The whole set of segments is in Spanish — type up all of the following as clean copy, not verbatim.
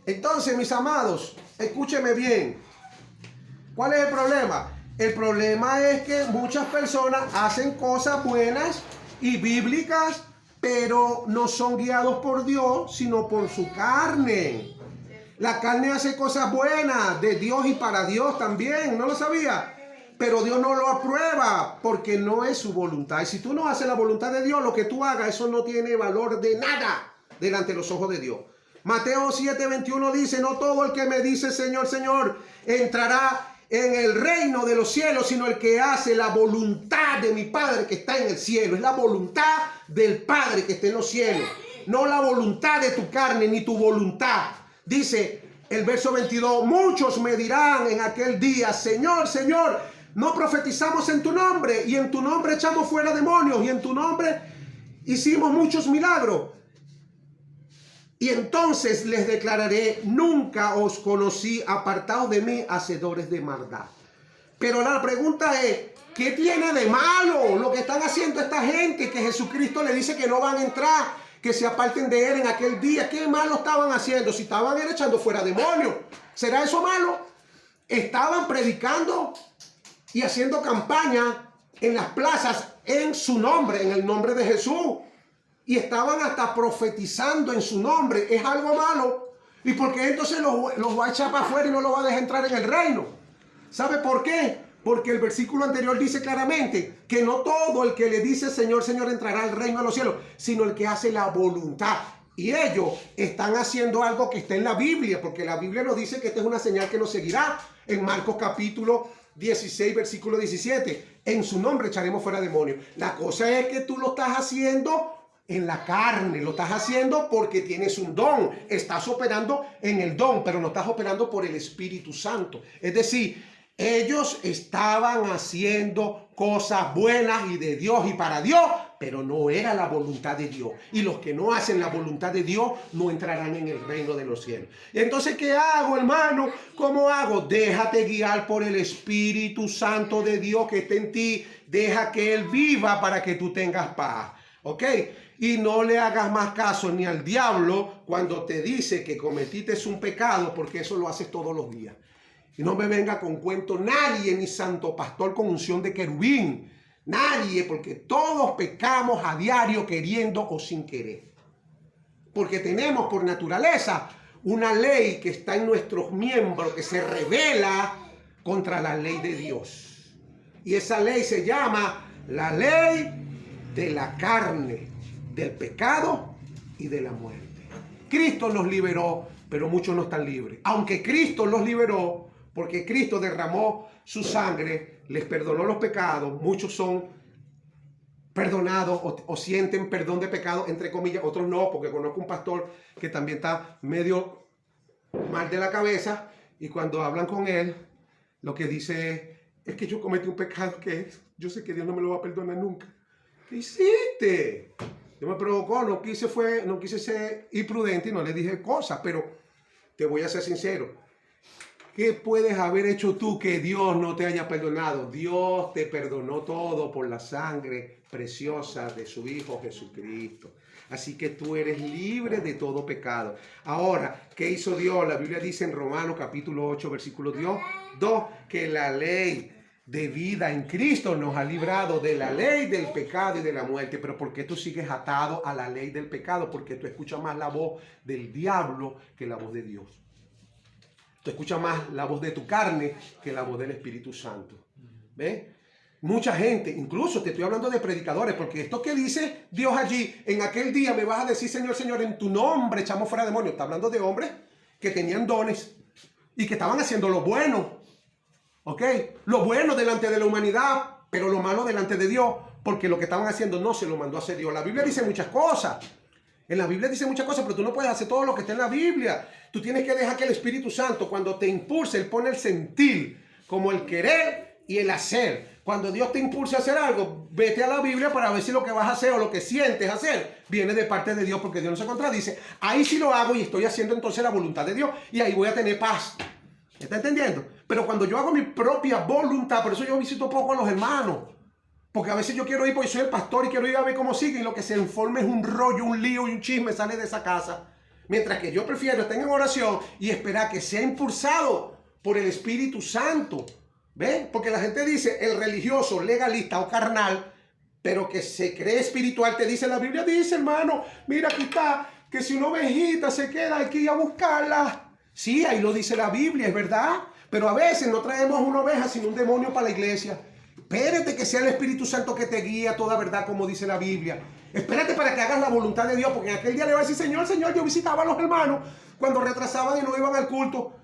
Entonces, mis amados, escúcheme bien. ¿Cuál es el problema? El problema es que muchas personas hacen cosas buenas y bíblicas, pero no son guiados por Dios, sino por su carne. La carne hace cosas buenas de Dios y para Dios también, ¿no lo sabía? Pero Dios no lo aprueba porque no es su voluntad. Y si tú no haces la voluntad de Dios, lo que tú hagas, eso no tiene valor de nada delante de los ojos de Dios. Mateo 7:21 dice, no todo el que me dice Señor, Señor, entrará en el reino de los cielos, sino el que hace la voluntad de mi Padre que está en el cielo. Es la voluntad del Padre que está en los cielos, no la voluntad de tu carne ni tu voluntad. Dice el verso 22, muchos me dirán en aquel día, Señor, Señor, no profetizamos en tu nombre, y en tu nombre echamos fuera demonios, y en tu nombre hicimos muchos milagros. Y entonces les declararé, nunca os conocí, apartados de mí, hacedores de maldad. Pero la pregunta es, ¿qué tiene de malo lo que están haciendo esta gente que Jesucristo le dice que no van a entrar, que se aparten de él en aquel día? ¿Qué malo estaban haciendo? Si estaban echando fuera demonios, ¿será eso malo? Estaban predicando y haciendo campaña en las plazas en su nombre, en el nombre de Jesús. Y estaban hasta profetizando en su nombre. ¿Es algo malo? ¿Y por qué entonces los va a echar para afuera y no los va a dejar entrar en el reino? ¿Sabe por qué? Porque el versículo anterior dice claramente que no todo el que le dice Señor, Señor entrará al reino de los cielos, sino el que hace la voluntad. Y ellos están haciendo algo que está en la Biblia, porque la Biblia nos dice que esta es una señal que nos seguirá. En Marcos capítulo 16, versículo 17. En su nombre echaremos fuera demonios. La cosa es que tú lo estás haciendo en la carne, lo estás haciendo porque tienes un don, estás operando en el don, pero no estás operando por el Espíritu Santo. Es decir, ellos estaban haciendo cosas buenas y de Dios y para Dios, pero no era la voluntad de Dios. Y los que no hacen la voluntad de Dios no entrarán en el reino de los cielos. Y entonces, ¿qué hago, hermano? ¿Cómo hago? Déjate guiar por el Espíritu Santo de Dios que está en ti. Deja que Él viva para que tú tengas paz. ¿Ok? Y no le hagas más caso ni al diablo cuando te dice que cometiste un pecado, porque eso lo haces todos los días. Y no me venga con cuento nadie, ni santo pastor con unción de querubín. Nadie, porque todos pecamos a diario, queriendo o sin querer. Porque tenemos por naturaleza una ley que está en nuestros miembros, que se revela contra la ley de Dios. Y esa ley se llama la ley de la carne, del pecado y de la muerte. Cristo nos liberó, pero muchos no están libres. Aunque Cristo los liberó, porque Cristo derramó su sangre, les perdonó los pecados, muchos son perdonados o sienten perdón de pecado, entre comillas, otros no, porque conozco un pastor que también está medio mal de la cabeza, y cuando hablan con él, lo que dice es que yo cometí un pecado que yo sé que Dios no me lo va a perdonar nunca. ¿Qué hiciste? Yo me provocó, no quise ser imprudente y no le dije cosas, pero te voy a ser sincero. ¿Qué puedes haber hecho tú que Dios no te haya perdonado? Dios te perdonó todo por la sangre preciosa de su Hijo Jesucristo. Así que tú eres libre de todo pecado. Ahora, ¿qué hizo Dios? La Biblia dice en Romanos capítulo 8, versículo 2, que la ley de vida en Cristo nos ha librado de la ley del pecado y de la muerte. Pero ¿por qué tú sigues atado a la ley del pecado? Porque tú escuchas más la voz del diablo que la voz de Dios. Tú escuchas más la voz de tu carne que la voz del Espíritu Santo. ¿Ves? Mucha gente, incluso te estoy hablando de predicadores, porque esto que dice Dios allí, en aquel día me vas a decir, Señor, Señor, en tu nombre echamos fuera demonios. Está hablando de hombres que tenían dones y que estaban haciendo lo bueno. ¿Ok? Lo bueno delante de la humanidad, pero lo malo delante de Dios, porque lo que estaban haciendo no se lo mandó a hacer Dios. La Biblia dice muchas cosas. En la Biblia dice muchas cosas, pero tú no puedes hacer todo lo que está en la Biblia. Tú tienes que dejar que el Espíritu Santo, cuando te impulse, Él pone el sentir, como el querer y el hacer. Cuando Dios te impulse a hacer algo, vete a la Biblia para ver si lo que vas a hacer o lo que sientes hacer viene de parte de Dios, porque Dios no se contradice. Ahí sí lo hago y estoy haciendo entonces la voluntad de Dios, y ahí voy a tener paz. ¿Está entendiendo? Pero cuando yo hago mi propia voluntad, por eso yo visito poco a los hermanos, porque a veces yo quiero ir porque soy el pastor y quiero ir a ver cómo siguen, y lo que se informa es un rollo, un lío y un chisme sale de esa casa. Mientras que yo prefiero estar en oración y esperar que sea impulsado por el Espíritu Santo. ¿Ven? Porque la gente dice, el religioso, legalista o carnal, pero que se cree espiritual, te dice, la Biblia dice, hermano, mira aquí está, que si una ovejita se queda, hay que ir a buscarla. Sí, ahí lo dice la Biblia, es verdad. Pero a veces no traemos una oveja, sino un demonio para la iglesia. Espérate que sea el Espíritu Santo que te guíe a toda verdad, como dice la Biblia. Espérate para que hagas la voluntad de Dios, porque en aquel día le va a decir, Señor, Señor, yo visitaba a los hermanos cuando retrasaban y no iban al culto.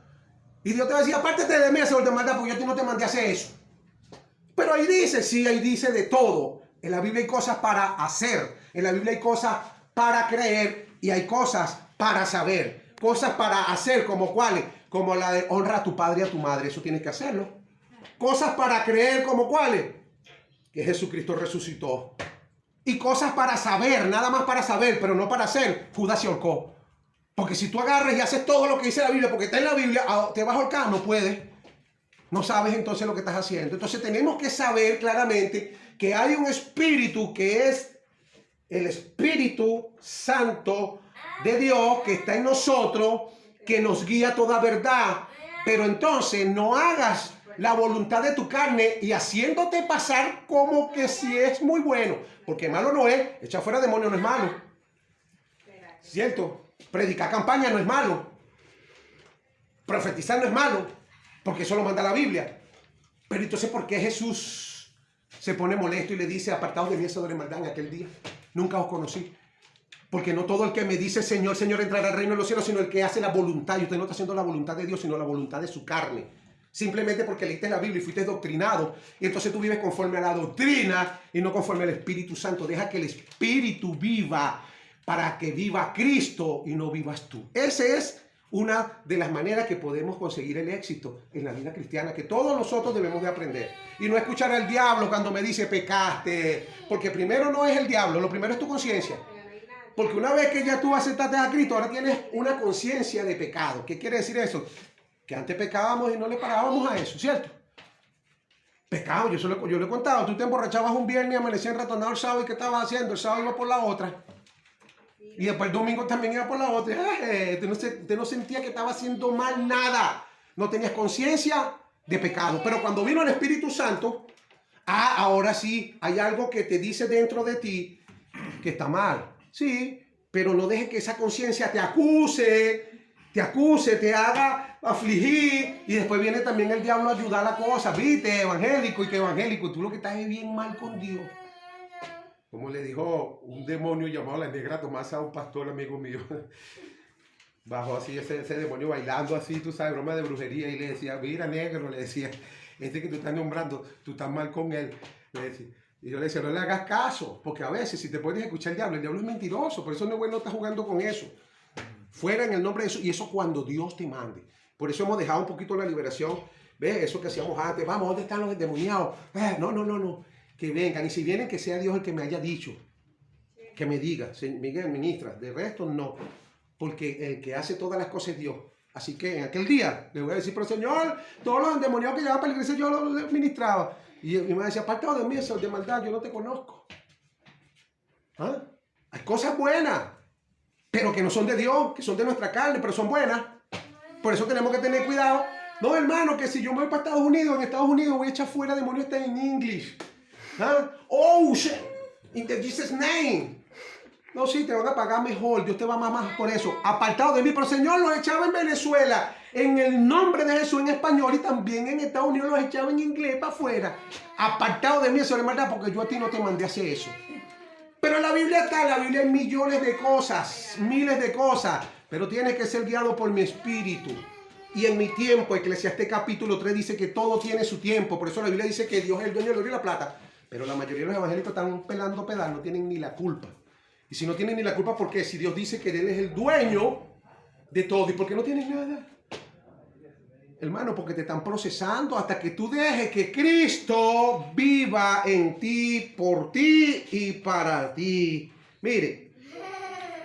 Y Dios te va a decir, apártate de mí, Señor de maldad, porque yo a ti no te mandé a hacer eso. Pero ahí dice, sí, ahí dice de todo. En la Biblia hay cosas para hacer. En la Biblia hay cosas para creer y hay cosas para saber. Cosas para hacer, como cuáles, como la de honra a tu padre y a tu madre. Eso tienes que hacerlo. Cosas para creer, como cuáles, que Jesucristo resucitó. Y cosas para saber, nada más para saber, pero no para hacer. Judas se ahorcó. Porque si tú agarras y haces todo lo que dice la Biblia, porque está en la Biblia, te vas a ahorcar, no puedes. No sabes entonces lo que estás haciendo. Entonces tenemos que saber claramente que hay un espíritu que es el Espíritu Santo de Dios que está en nosotros, que nos guía a toda verdad. Pero entonces no hagas la voluntad de tu carne y haciéndote pasar como que si es muy bueno. Porque malo no es. Echar fuera demonios no es malo. ¿Cierto? Predicar campaña no es malo. Profetizar no es malo. Porque eso lo manda la Biblia. Pero entonces, ¿por qué Jesús se pone molesto y le dice, apartados de mí, hacedores de maldad, en aquel día? Nunca os conocí. Porque no todo el que me dice Señor, Señor entrará al reino de los cielos, sino el que hace la voluntad. Y usted no está haciendo la voluntad de Dios, sino la voluntad de su carne. Simplemente porque leíste la Biblia y fuiste doctrinado. Y entonces tú vives conforme a la doctrina y no conforme al Espíritu Santo. Deja que el Espíritu viva para que viva Cristo y no vivas tú. Ese es una de las maneras que podemos conseguir el éxito en la vida cristiana, que todos nosotros debemos de aprender. Y no escuchar al diablo cuando me dice pecaste, porque primero no es el diablo, lo primero es tu conciencia. Porque una vez que ya tú aceptaste a Cristo, ahora tienes una conciencia de pecado. ¿Qué quiere decir eso? Que antes pecábamos y no le parábamos a eso, ¿cierto? Pecado, yo le he contado, tú te emborrachabas un viernes y amanecías ratonado el sábado, ¿y qué estabas haciendo? El sábado iba por la otra. Y después el domingo también iba por la otra. Usted no sentía que estaba haciendo mal nada. No tenías conciencia de pecado. Pero cuando vino el Espíritu Santo, ahora sí, hay algo que te dice dentro de ti que está mal. Sí, pero no dejes que esa conciencia te acuse, te haga afligir. Y después viene también el diablo a ayudar a la cosa. Viste, evangélico y que evangélico. Y tú lo que estás es bien mal con Dios. Como le dijo un demonio llamado la negra Tomasa a un pastor amigo mío. Bajó así ese demonio bailando así, tú sabes, broma de brujería. Y le decía, mira negro, le decía, este que tú estás nombrando, tú estás mal con él. Le decía. Y yo le decía, no le hagas caso, porque a veces si te pones a escuchar el diablo es mentiroso. Por eso no es bueno estar jugando con eso. Fuera en el nombre de eso, y eso cuando Dios te mande. Por eso hemos dejado un poquito la liberación. ¿Ves? Eso que hacíamos antes. Vamos, ¿dónde están los endemoniados? No. Que vengan, y si vienen, que sea Dios el que me haya dicho, que me diga, Miguel, ministra, de resto no, porque el que hace todas las cosas es Dios. Así que en aquel día le voy a decir, pero Señor, todos los endemoniados que llevaban para la iglesia yo los ministraba, y me decía, apartado de mí, eso de maldad, yo no te conozco. ¿Ah? Hay cosas buenas, pero que no son de Dios, que son de nuestra carne, pero son buenas. Por eso tenemos que tener cuidado. No, hermano, que si yo me voy para Estados Unidos, en Estados Unidos voy a echar fuera demonios, está en inglés. ¿Ah? Oh, shit. In the Jesus name. No, sí, te van a pagar mejor. Dios te va a amar más por eso. Apartado de mí. Pero Señor, los echaba en Venezuela. En el nombre de Jesús en español. Y también en Estados Unidos los echaba en inglés para afuera. Apartado de mí, eso es verdad. Porque yo a ti no te mandé a hacer eso. Pero en la Biblia está. En la Biblia hay millones de cosas. Miles de cosas. Pero tienes que ser guiado por mi espíritu. Y en mi tiempo, Eclesiastés capítulo 3 dice que todo tiene su tiempo. Por eso la Biblia dice que Dios es el dueño del oro y la plata. Pero la mayoría de los evangélicos están pelando pedal, no tienen ni la culpa. Y si no tienen ni la culpa, ¿por qué? Si Dios dice que Él es el dueño de todo, ¿y por qué no tienes nada? Hermano, porque te están procesando hasta que tú dejes que Cristo viva en ti, por ti y para ti. Mire,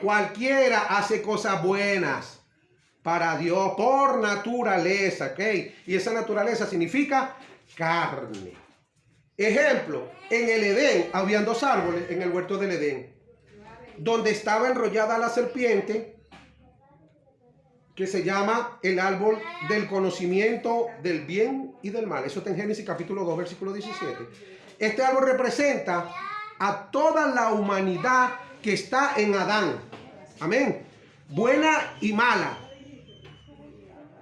cualquiera hace cosas buenas para Dios por naturaleza, ¿ok? Y esa naturaleza significa carne. Ejemplo, en el Edén habían dos árboles en el huerto del Edén, donde estaba enrollada la serpiente que se llama el árbol del conocimiento del bien y del mal. Eso está en Génesis capítulo 2, versículo 17. Este árbol representa a toda la humanidad que está en Adán. Amén. Buena y mala.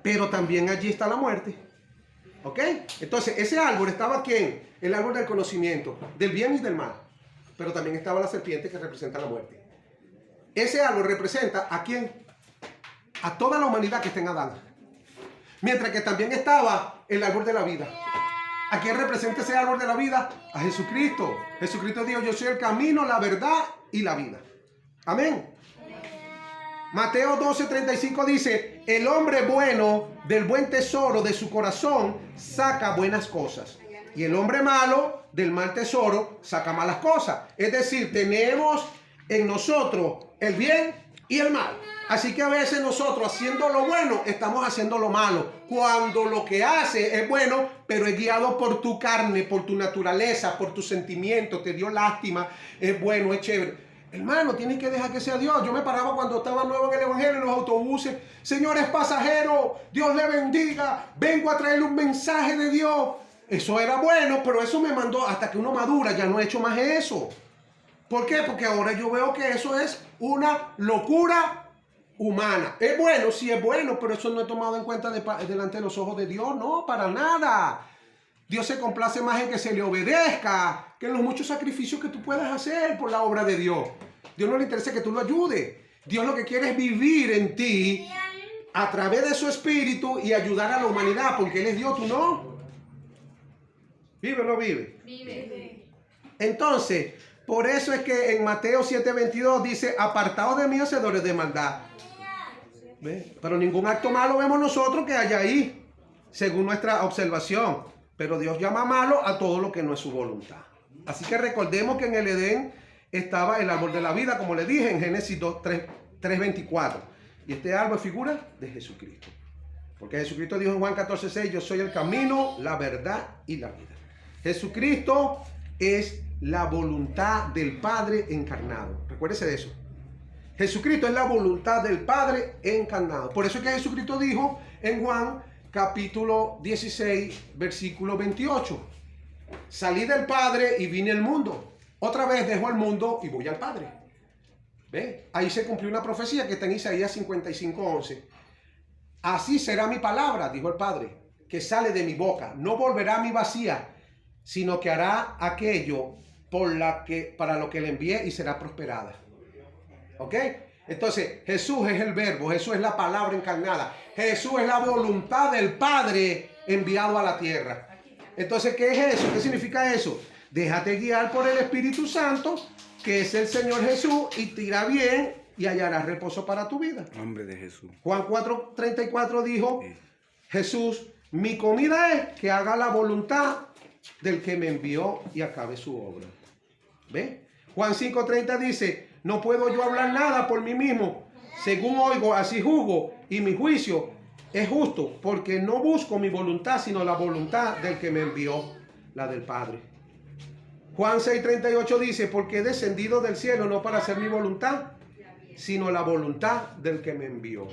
Pero también allí está la muerte. ¿Ok? Entonces, ese árbol estaba ¿quién? El árbol del conocimiento, del bien y del mal. Pero también estaba la serpiente que representa la muerte. Ese árbol representa ¿a quién? A toda la humanidad que está en Adán. Mientras que también estaba el árbol de la vida. ¿A quién representa ese árbol de la vida? A Jesucristo. Jesucristo dijo, yo soy el camino, la verdad y la vida. Amén. Mateo 12:35 dice, el hombre bueno del buen tesoro de su corazón saca buenas cosas. Y el hombre malo del mal tesoro saca malas cosas. Es decir, tenemos en nosotros el bien y el mal. Así que a veces nosotros haciendo lo bueno, estamos haciendo lo malo. Cuando lo que hace es bueno, pero es guiado por tu carne, por tu naturaleza, por tus sentimientos, te dio lástima, es bueno, es chévere. Hermano, tienes que dejar que sea Dios. Yo me paraba cuando estaba nuevo en el evangelio, en los autobuses. Señores pasajeros, Dios le bendiga. Vengo a traerle un mensaje de Dios. Eso era bueno, pero eso me mandó hasta que uno madura. Ya no he hecho más eso. ¿Por qué? Porque ahora yo veo que eso es una locura humana. Es bueno, sí es bueno, pero eso no es tomado en cuenta delante de los ojos de Dios. No, para nada. Dios se complace más en que se le obedezca que en los muchos sacrificios que tú puedas hacer por la obra de Dios. Dios no le interesa que tú lo ayudes. Dios lo que quiere es vivir en ti a través de su espíritu y ayudar a la humanidad, porque Él es Dios, tú no. ¿Vive o no vive? Vive. Entonces, por eso es que en Mateo 7:22 dice, apartaos de mí, hacedores de maldad. ¿Ve? Pero ningún acto malo vemos nosotros que haya ahí, según nuestra observación. Pero Dios llama malo a todo lo que no es su voluntad. Así que recordemos que en el Edén estaba el árbol de la vida, como le dije en Génesis 3:24. Y este árbol es figura de Jesucristo. Porque Jesucristo dijo en Juan 14:6, yo soy el camino, la verdad y la vida. Jesucristo es la voluntad del Padre encarnado. Recuérdese de eso. Jesucristo es la voluntad del Padre encarnado. Por eso es que Jesucristo dijo en Juan capítulo 16, versículo 28. Salí del Padre y vine al mundo. Otra vez dejo el mundo y voy al Padre. ¿Ve? Ahí se cumplió una profecía que está en Isaías 55:11. Así será mi palabra, dijo el Padre, que sale de mi boca. No volverá a mí vacía, sino que hará aquello para lo que le envié y será prosperada. ¿Ok? Entonces, Jesús es el verbo, Jesús es la palabra encarnada, Jesús es la voluntad del Padre enviado a la tierra. Entonces, ¿qué es eso? ¿Qué significa eso? Déjate guiar por el Espíritu Santo, que es el Señor Jesús, y te irá bien y hallarás reposo para tu vida. Nombre de Jesús. Juan 4:34 dijo, Jesús, mi comida es que haga la voluntad del que me envió y acabe su obra. ¿Ve? Juan 5:30 dice, no puedo yo hablar nada por mí mismo. Según oigo, así juzgo, y mi juicio es justo, porque no busco mi voluntad, sino la voluntad del que me envió, la del Padre. Juan 6:38 dice, porque he descendido del cielo no para hacer mi voluntad, sino la voluntad del que me envió.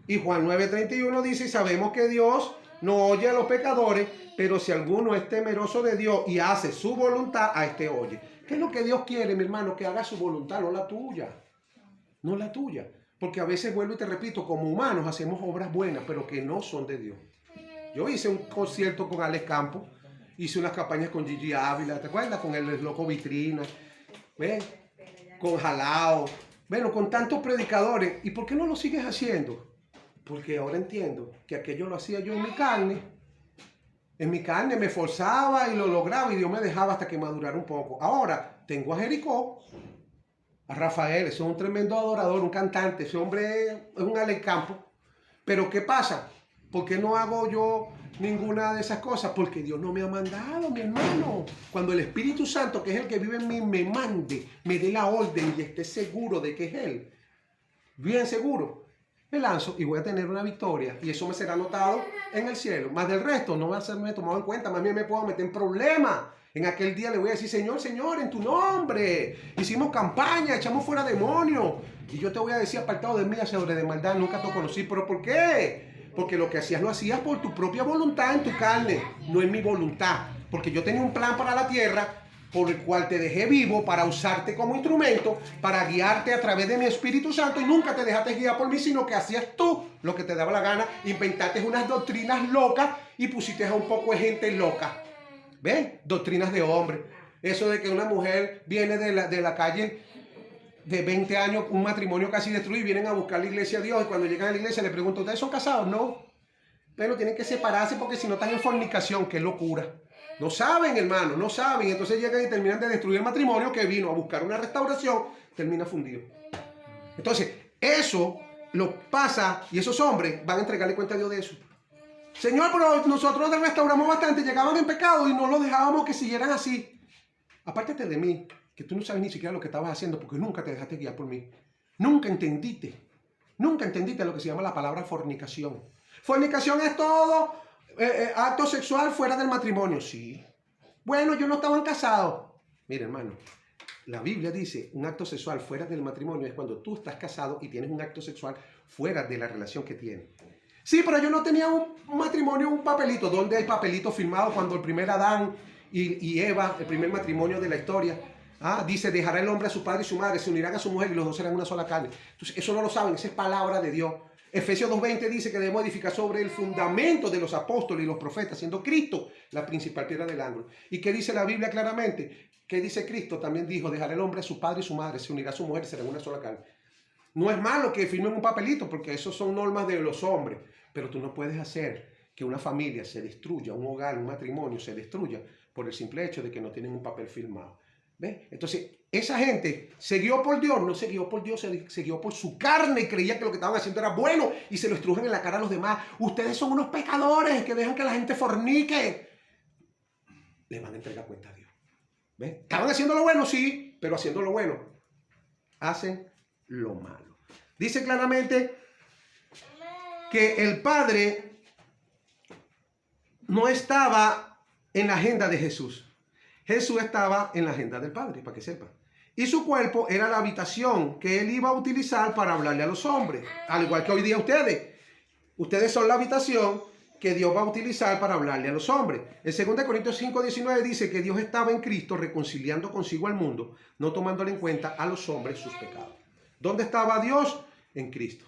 Y Juan 9:31 dice, y sabemos que Dios no oye a los pecadores, pero si alguno es temeroso de Dios y hace su voluntad, a este oye. ¿Qué es lo que Dios quiere, mi hermano? Que haga su voluntad, no la tuya. No la tuya. Porque a veces, vuelvo y te repito, como humanos hacemos obras buenas, pero que no son de Dios. Yo hice un concierto con Alex Campos, hice unas campañas con Gigi Ávila, ¿te acuerdas? Con el Loco Vitrina, ¿ves? Con Jalao, bueno, con tantos predicadores. ¿Y por qué no lo sigues haciendo? Porque ahora entiendo que aquello lo hacía yo en mi carne. En mi carne me forzaba y lo lograba y Dios me dejaba hasta que madurara un poco. Ahora tengo a Jericó, a Rafael, ese es un tremendo adorador, un cantante, ese hombre es un Alex Campos. Pero ¿qué pasa? ¿Por qué no hago yo ninguna de esas cosas? Porque Dios no me ha mandado, mi hermano. Cuando el Espíritu Santo, que es el que vive en mí, me mande, me dé la orden y esté seguro de que es Él, bien seguro, me lanzo y voy a tener una victoria y eso me será anotado en el cielo. Más del resto no va a serme tomado en cuenta, más bien me puedo meter en problemas. En aquel día le voy a decir, Señor, Señor, en tu nombre hicimos campaña, echamos fuera demonios. Y yo te voy a decir, apartado de mí, hacedores de maldad, nunca te conocí. ¿Pero por qué? Porque lo que hacías lo hacías por tu propia voluntad en tu carne, no en mi voluntad. Porque yo tenía un plan para la tierra, por el cual te dejé vivo para usarte como instrumento, para guiarte a través de mi Espíritu Santo, y nunca te dejaste guiar por mí, sino que hacías tú lo que te daba la gana, inventaste unas doctrinas locas y pusiste a un poco de gente loca. ¿Ven? Doctrinas de hombre. Eso de que una mujer viene de la calle de 20 años, un matrimonio casi destruido, y vienen a buscar la iglesia a Dios, y cuando llegan a la iglesia le preguntan, ¿ustedes son casados? No. Pero tienen que separarse porque si no están en fornicación, qué locura. No saben, hermano, no saben. Entonces llegan y terminan de destruir el matrimonio que vino a buscar una restauración, termina fundido. Entonces, eso lo pasa y esos hombres van a entregarle cuenta a Dios de eso. Señor, pero nosotros les restauramos bastante, llegaban en pecado y no los dejábamos que siguieran así. Apártate de mí, que tú no sabes ni siquiera lo que estabas haciendo porque nunca te dejaste guiar por mí. Nunca entendiste lo que se llama la palabra fornicación. Fornicación es todo acto sexual fuera del matrimonio. Sí. Bueno, yo no estaban casados. Mira, hermano, la Biblia dice un acto sexual fuera del matrimonio es cuando tú estás casado y tienes un acto sexual fuera de la relación que tienes. Sí, pero yo no tenía un matrimonio, un papelito. ¿Dónde hay papelito firmado cuando el primer Adán y Eva, el primer matrimonio de la historia, dice, dejará el hombre a su padre y su madre, se unirán a su mujer y los dos serán una sola carne? Entonces, eso no lo saben, esa es palabra de Dios. Efesios 2:20 dice que debemos edificar sobre el fundamento de los apóstoles y los profetas, siendo Cristo la principal piedra del ángulo. ¿Y qué dice la Biblia claramente? ¿Qué dice Cristo? También dijo, dejará el hombre a su padre y su madre, se unirá a su mujer y serán una sola carne. No es malo que firmen un papelito, porque eso son normas de los hombres, pero tú no puedes hacer que una familia se destruya, un hogar, un matrimonio se destruya por el simple hecho de que no tienen un papel firmado. ¿Ves? Entonces, esa gente se guió por Dios, no se guió por Dios, se guió por su carne y creía que lo que estaban haciendo era bueno y se lo estrujan en la cara a los demás. Ustedes son unos pecadores que dejan que la gente fornique. Le van a entregar cuenta a Dios. ¿Ves? Estaban haciendo lo bueno, sí, pero haciendo lo bueno hacen lo malo. Dice claramente que el Padre no estaba en la agenda de Jesús. Jesús estaba en la agenda del Padre, para que sepan. Y su cuerpo era la habitación que él iba a utilizar para hablarle a los hombres. Al igual que hoy día ustedes. Ustedes son la habitación que Dios va a utilizar para hablarle a los hombres. En 2 Corintios 5:19 dice que Dios estaba en Cristo reconciliando consigo al mundo, no tomándole en cuenta a los hombres sus pecados. ¿Dónde estaba Dios? En Cristo.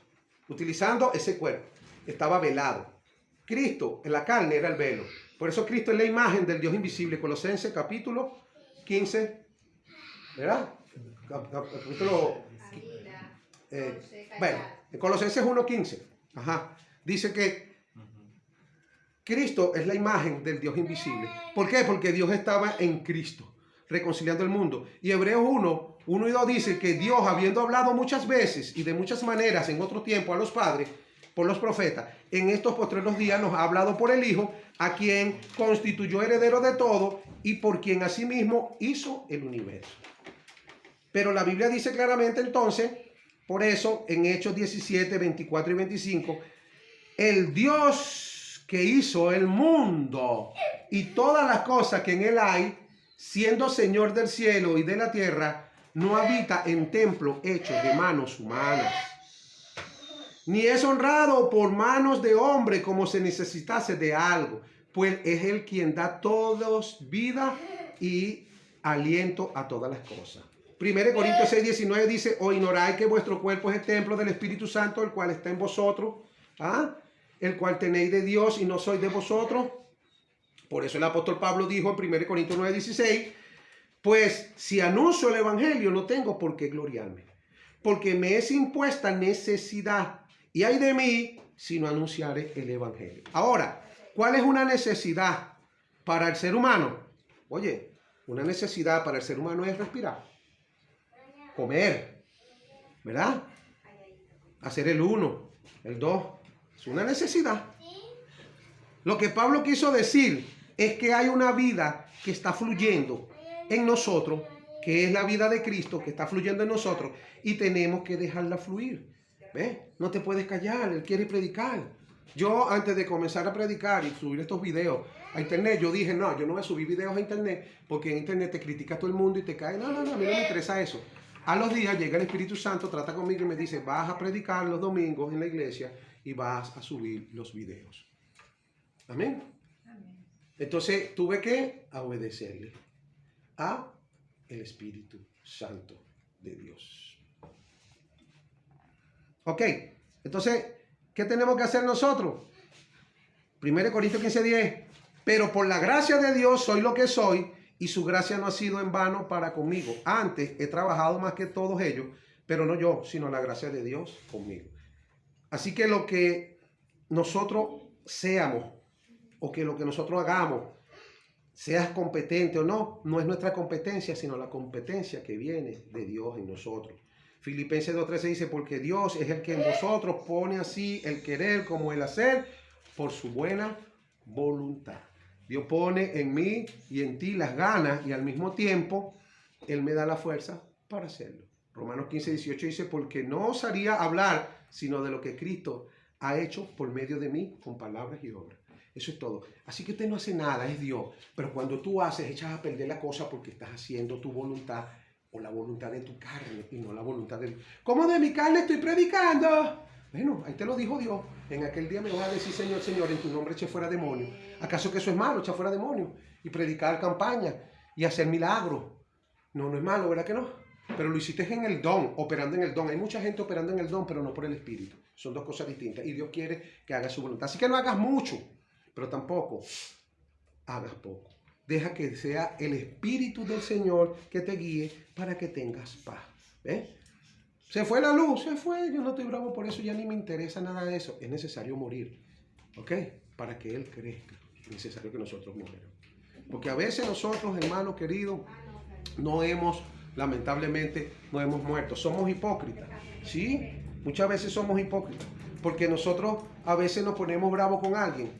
Utilizando ese cuerpo. Estaba velado. Cristo en la carne era el velo. Por eso Cristo es la imagen del Dios invisible. Colosenses capítulo 15, ¿verdad? Capítulo, bueno, Colosenses 1:15. Dice que Cristo es la imagen del Dios invisible. ¿Por qué? Porque Dios estaba en Cristo, reconciliando el mundo. Y Hebreos 1 y 2 dice que Dios, habiendo hablado muchas veces y de muchas maneras en otro tiempo a los padres, por los profetas, en estos postreros días nos ha hablado por el Hijo, a quien constituyó heredero de todo y por quien asimismo hizo el universo. Pero la Biblia dice claramente entonces, por eso en Hechos 17, 24 y 25, el Dios que hizo el mundo y todas las cosas que en él hay, siendo Señor del cielo y de la tierra, no habita en templos hechos de manos humanas, ni es honrado por manos de hombre como se necesitase de algo, pues es él quien da todos vida y aliento a todas las cosas. 1 Corintios 6:19 dice, o ignoráis que vuestro cuerpo es el templo del Espíritu Santo, el cual está en vosotros, el cual tenéis de Dios y no sois de vosotros. Por eso el apóstol Pablo dijo en 1 Corintios 9:16, pues si anuncio el evangelio no tengo por qué gloriarme, porque me es impuesta necesidad, y ay de mí si no anunciare el evangelio. Ahora, ¿cuál es una necesidad para el ser humano? Oye, una necesidad para el ser humano es respirar, comer, ¿verdad? Hacer el 1, el 2, es una necesidad. Lo que Pablo quiso decir es que hay una vida que está fluyendo en nosotros, que es la vida de Cristo, que está fluyendo en nosotros, y tenemos que dejarla fluir. ¿Ves? No te puedes callar, Él quiere predicar. Yo antes de comenzar a predicar y subir estos videos a internet, yo dije, no, yo no voy a subir videos a internet porque en internet te critica todo el mundo y te cae. No, a mí no me interesa eso. A los días llega el Espíritu Santo, trata conmigo y me dice, vas a predicar los domingos en la iglesia y vas a subir los videos. Amén. Entonces tuve que obedecerle a el Espíritu Santo de Dios. Ok, entonces, ¿qué tenemos que hacer nosotros? 1 Corintios 15:10. Pero por la gracia de Dios soy lo que soy y su gracia no ha sido en vano para conmigo. Antes he trabajado más que todos ellos, pero no yo, sino la gracia de Dios conmigo. Así que lo que nosotros seamos o que lo que nosotros hagamos, seas competente o no, no es nuestra competencia, sino la competencia que viene de Dios en nosotros. Filipenses 2:13 dice, porque Dios es el que en vosotros pone así el querer como el hacer por su buena voluntad. Dios pone en mí y en ti las ganas y al mismo tiempo Él me da la fuerza para hacerlo. Romanos 15:18 dice, porque no osaría hablar sino de lo que Cristo ha hecho por medio de mí con palabras y obras. Eso es todo. Así que usted no hace nada, es Dios. Pero cuando tú haces, echas a perder la cosa porque estás haciendo tu voluntad o la voluntad de tu carne y no la voluntad de Dios. ¿Cómo de mi carne estoy predicando? Bueno, ahí te lo dijo Dios. En aquel día me vas a decir, Señor, Señor, en tu nombre eché fuera demonios. ¿Acaso que eso es malo, echar fuera demonios? Y predicar campaña y hacer milagros. No, no es malo, ¿verdad que no? Pero lo hiciste en el don, operando en el don. Hay mucha gente operando en el don, pero no por el Espíritu. Son dos cosas distintas. Y Dios quiere que hagas su voluntad. Así que no hagas mucho, pero tampoco hagas poco. Deja que sea el Espíritu del Señor que te guíe para que tengas paz. ¿Ves? Se fue la luz, se fue. Yo no estoy bravo por eso, ya ni me interesa nada de eso. Es necesario morir, ¿ok? Para que Él crezca. Es necesario que nosotros moramos. Porque a veces nosotros, hermanos queridos, lamentablemente, no hemos muerto. Somos hipócritas, ¿sí? Muchas veces somos hipócritas. Porque nosotros a veces nos ponemos bravos con alguien.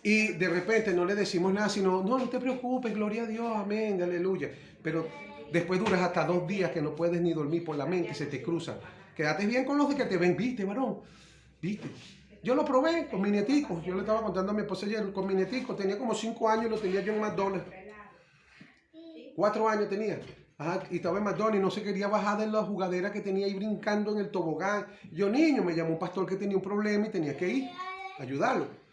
Y de repente no le decimos nada, sino, no te preocupes, gloria a Dios, amén, aleluya. Pero después duras hasta 2 días que no puedes ni dormir por la mente, se te cruza. Quédate bien con los de que te ven, viste, varón, viste. Yo lo probé con mi nietico, yo le estaba contando a mi esposa ayer, con mi nietico, tenía como 5 años, lo tenía yo en McDonald's. 4 años tenía. Y estaba en McDonald's y no se quería bajar de la jugadera que tenía ahí brincando en el tobogán. Yo, niño, me llamó un pastor que tenía un problema y tenía que ir a ayudarlo.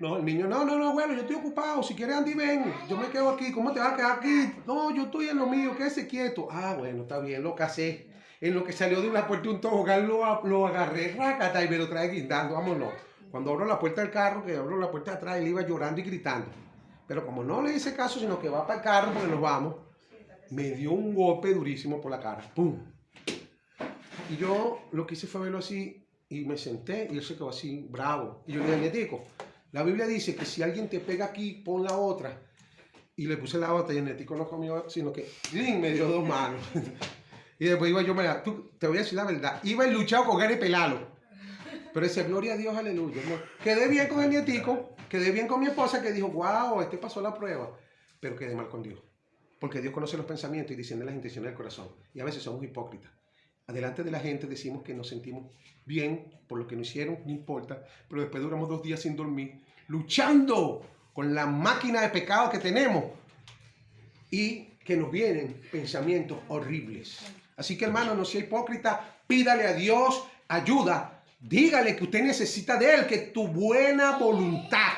No, el niño, no, abuelo, yo estoy ocupado, si quieres Andy, ven, yo me quedo aquí, ¿cómo te vas a quedar aquí? No, yo estoy en lo mío, quédese quieto. Bueno, está bien, lo casé. En lo que salió de una puerta de un tobogán, lo agarré, rácata, y me lo trae guindando, vámonos. Cuando abro la puerta del carro, que abro la puerta de atrás, él iba llorando y gritando. Pero como no le hice caso, sino que va para el carro porque nos vamos, me dio un golpe durísimo por la cara, ¡pum! Y yo lo que hice fue verlo así, y me senté, y él se quedó así, bravo. Y yo le dije, nietico, la Biblia dice que si alguien te pega aquí, pon la otra. Y le puse la otra y el netico no comió, sino que me dio 2 manos. Y después iba yo, te voy a decir la verdad, iba en luchado con él y pelalo. Pero decía, gloria a Dios, aleluya. ¿No? Quedé bien con el nietico, quedé bien con mi esposa que dijo, wow, este pasó la prueba. Pero quedé mal con Dios. Porque Dios conoce los pensamientos y discierne las intenciones del corazón. Y a veces somos hipócritas. Adelante de la gente decimos que nos sentimos bien por lo que nos hicieron, no importa, pero después duramos 2 días sin dormir, luchando con la máquina de pecado que tenemos y que nos vienen pensamientos horribles. Así que, hermano, no sea hipócrita, pídale a Dios ayuda, dígale que usted necesita de Él, que tu buena voluntad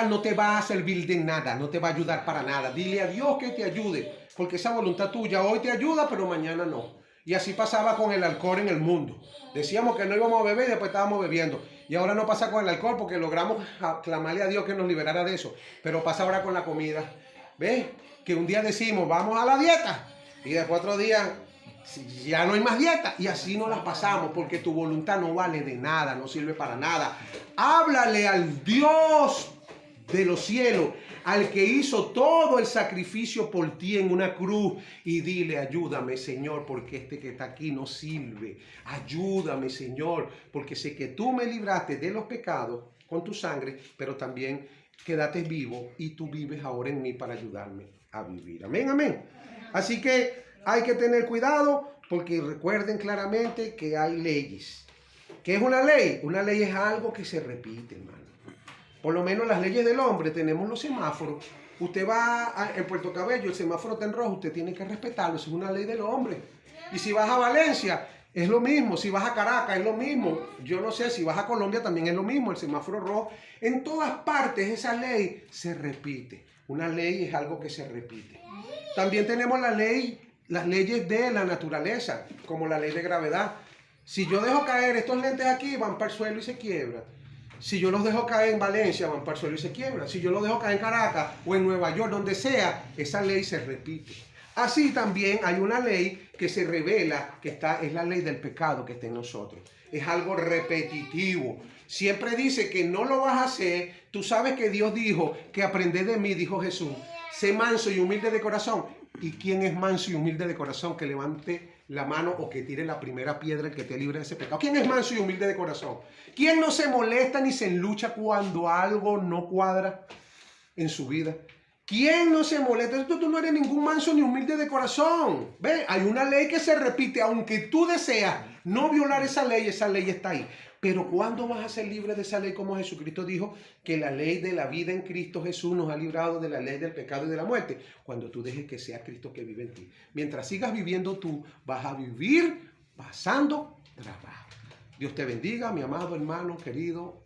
no te va a servir de nada, no te va a ayudar para nada. Dile a Dios que te ayude, porque esa voluntad tuya hoy te ayuda, pero mañana no. Y así pasaba con el alcohol en el mundo. Decíamos que no íbamos a beber y después estábamos bebiendo. Y ahora no pasa con el alcohol porque logramos clamarle a Dios que nos liberara de eso. Pero pasa ahora con la comida. ¿Ves? Que un día decimos, vamos a la dieta. Y después otro día, ya no hay más dieta. Y así nos las pasamos porque tu voluntad no vale de nada, no sirve para nada. Háblale al Dios de los cielos, al que hizo todo el sacrificio por ti en una cruz, y dile, ayúdame, Señor, porque este que está aquí no sirve. Ayúdame, Señor, porque sé que tú me libraste de los pecados con tu sangre, pero también quédate vivo y tú vives ahora en mí para ayudarme a vivir. Amén, amén. Así que hay que tener cuidado porque recuerden claramente que hay leyes. ¿Qué es una ley? Una ley es algo que se repite, hermano. Por lo menos las leyes del hombre, tenemos los semáforos. Usted va en Puerto Cabello, el semáforo está en rojo, usted tiene que respetarlo, eso es una ley del hombre. Y si vas a Valencia, es lo mismo. Si vas a Caracas, es lo mismo. Yo no sé, si vas a Colombia también es lo mismo, el semáforo rojo. En todas partes esa ley se repite. Una ley es algo que se repite. También tenemos las leyes de la naturaleza, como la ley de gravedad. Si yo dejo caer estos lentes aquí, van para el suelo y se quiebran. Si yo los dejo caer en Valencia, van para el suelo y se quiebran. Si yo los dejo caer en Caracas o en Nueva York, donde sea, esa ley se repite. Así también hay una ley que se revela, es la ley del pecado que está en nosotros. Es algo repetitivo. Siempre dice que no lo vas a hacer. Tú sabes que Dios dijo que aprended de mí, dijo Jesús. Sé manso y humilde de corazón. ¿Y quién es manso y humilde de corazón? Que levante la mano o que tire la primera piedra el que te libre de ese pecado. ¿Quién es manso y humilde de corazón? ¿Quién no se molesta ni se enlucha cuando algo no cuadra en su vida? ¿Quién no se molesta? Tú no eres ningún manso ni humilde de corazón. ¿Ve? Hay una ley que se repite. Aunque tú deseas no violar esa ley está ahí. Pero ¿cuándo vas a ser libre de esa ley? Como Jesucristo dijo que la ley de la vida en Cristo Jesús nos ha librado de la ley del pecado y de la muerte. Cuando tú dejes que sea Cristo que vive en ti. Mientras sigas viviendo tú, vas a vivir pasando trabajo. Dios te bendiga, mi amado hermano, querido,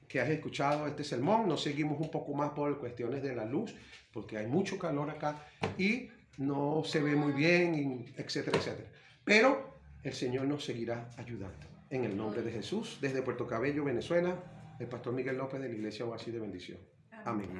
que has escuchado este sermón. Nos seguimos un poco más por cuestiones de la luz, porque hay mucho calor acá y no se ve muy bien, etcétera, etcétera. Pero el Señor nos seguirá ayudando. En el nombre de Jesús, desde Puerto Cabello, Venezuela, el pastor Miguel López de la Iglesia Oasis de Bendición. Amén.